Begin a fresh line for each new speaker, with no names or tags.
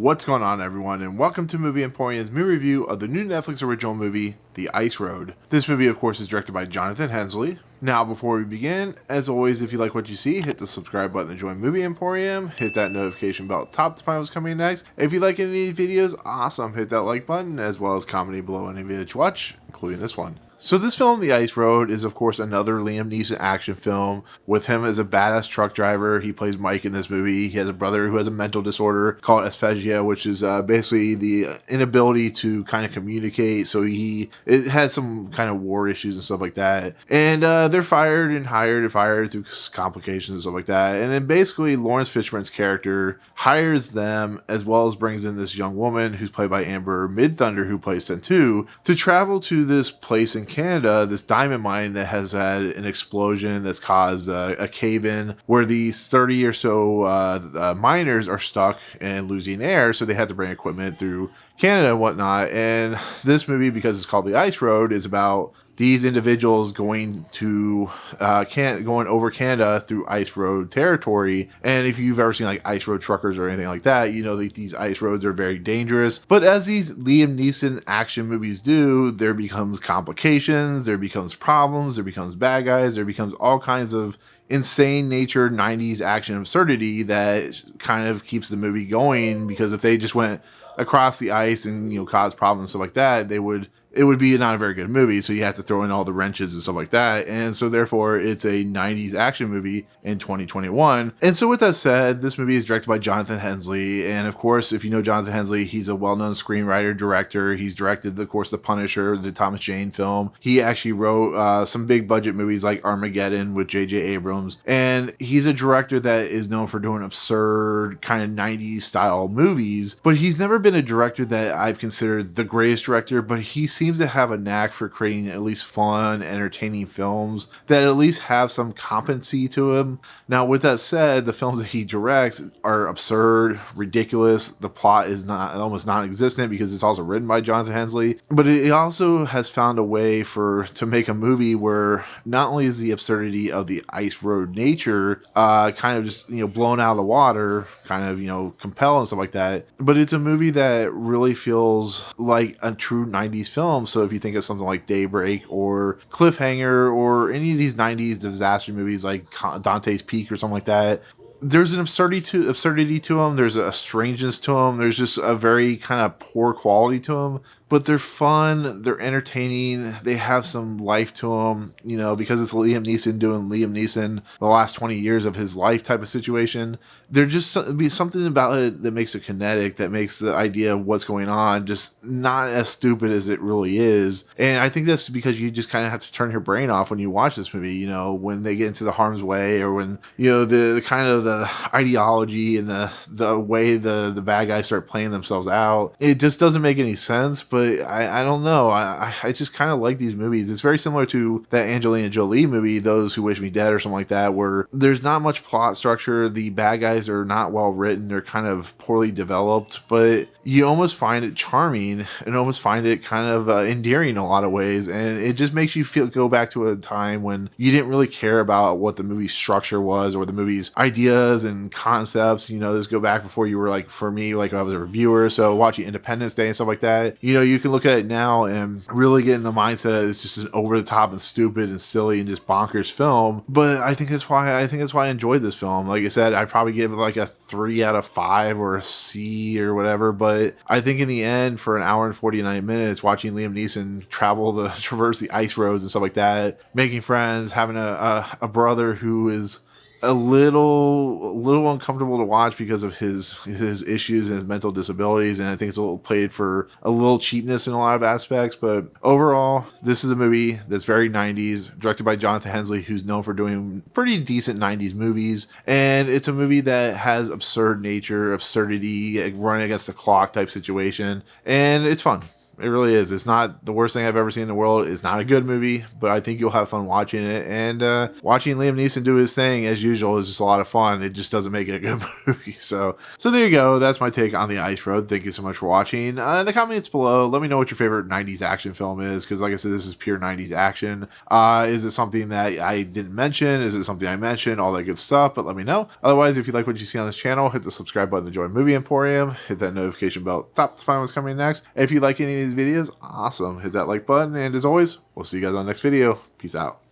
What's going on, everyone, and welcome to Movie Emporium's movie review of the new Netflix original movie, The Ice Road. This movie, of course, is directed by Jonathan Hensleigh. Now, before we begin, as always, if you like what you see, hit the subscribe button to join Movie Emporium, hit that notification bell at the top to find what's coming next. If you like any of these videos, awesome, hit that like button, as well as comment below any video that you watch, including this one. So this film, The Ice Road, is of course another Liam Neeson action film with him as a badass truck driver. He plays Mike in this movie. He has a brother who has a mental disorder called aphasia, which is basically the inability to kind of communicate. So it has some kind of war issues and stuff like that. And they're fired and fired through complications and stuff like that. And then basically Laurence Fishburne's character hires them, as well as brings in this young woman who's played by Amber Midthunder, who plays Ten-2, to travel to this place in Canada, this diamond mine that has had an explosion that's caused a cave-in where these 30 or so miners are stuck and losing air, so they had to bring equipment through Canada and whatnot. And this movie, because it's called The Ice Road, is about these individuals going over Canada through ice road territory. And if you've ever seen like ice road truckers or anything like that, you know that these ice roads are very dangerous. But as these Liam Neeson action movies do, there becomes complications, there becomes problems, there becomes bad guys, there becomes all kinds of insane nature 90s action absurdity that kind of keeps the movie going. Because if they just went across the ice and caused problems and stuff like that, it would be not a very good movie. So you have to throw in all the wrenches and stuff like that. And so therefore it's a 90s action movie in 2021. And so with that said, this movie is directed by Jonathan Hensleigh. And of course, if you know Jonathan Hensleigh, he's a well-known screenwriter, director. He's directed, of course, The Punisher, the Thomas Jane film. He actually wrote some big budget movies like Armageddon with J.J. Abrams. And he's a director that is known for doing absurd kind of 90s style movies. But he's never been a director that I've considered the greatest director, but he seems to have a knack for creating at least fun, entertaining films that at least have some competency to him. Now, with that said, the films that he directs are absurd, ridiculous. The plot is almost non-existent because it's also written by Jonathan Hensleigh. But it also has found a way to make a movie where not only is the absurdity of the ice road nature kind of just blown out of the water, kind of compelled and stuff like that, but it's a movie that really feels like a true 90s film. So if you think of something like Daybreak or Cliffhanger or any of these 90s disaster movies like Dante's Peak or something like that, there's an absurdity to them. There's a strangeness to them. There's just a very kind of poor quality to them. But they're fun, they're entertaining, they have some life to them, because it's Liam Neeson doing Liam Neeson the last 20 years of his life type of situation. There's just something about it that makes it kinetic, that makes the idea of what's going on just not as stupid as it really is. And I think that's because you just kind of have to turn your brain off when you watch this movie, when they get into the harm's way, or when, the kind of the ideology and the way the bad guys start playing themselves out. It just doesn't make any sense. But I don't know. I just kind of like these movies. It's very similar to that Angelina Jolie movie, Those Who Wish Me Dead, or something like that, where there's not much plot structure. The bad guys are not well written. They're kind of poorly developed, but you almost find it charming and almost find it kind of endearing in a lot of ways. And it just makes you go back to a time when you didn't really care about what the movie structure was or the movie's ideas and concepts. This go back before you were like, for me, like I was a reviewer. So watching Independence Day and stuff like that, you can look at it now and really get in the mindset that it's just an over the top and stupid and silly and just bonkers film. But I think that's why I enjoyed this film. Like I said, I'd probably give it like a 3 out of 5 or a C or whatever. But I think in the end, for an hour and 49 minutes, watching Liam Neeson traverse the ice roads and stuff like that, making friends, having a brother who is a little uncomfortable to watch because of his issues and his mental disabilities, and I think it's a little played for a little cheapness in a lot of aspects. But overall, this is a movie that's very 90s, directed by Jonathan Hensleigh, who's known for doing pretty decent 90s movies. And it's a movie that has absurdity, running against the clock type situation, and it's fun. It really is. It's not the worst thing I've ever seen in the world. It's not a good movie, but I think you'll have fun watching it. And watching Liam Neeson do his thing, as usual, is just a lot of fun. It just doesn't make it a good movie. So there you go. That's my take on The Ice Road. Thank you so much for watching. In the comments below, let me know what your favorite 90s action film is, because like I said, this is pure 90s action. Is it something that I didn't mention? Is it something I mentioned? All that good stuff, but let me know. Otherwise, if you like what you see on this channel, hit the subscribe button to join Movie Emporium. Hit that notification bell at the top to find what's coming next. If you like any of these videos, awesome. Hit that like button. And as always, we'll see you guys on the next video. Peace out.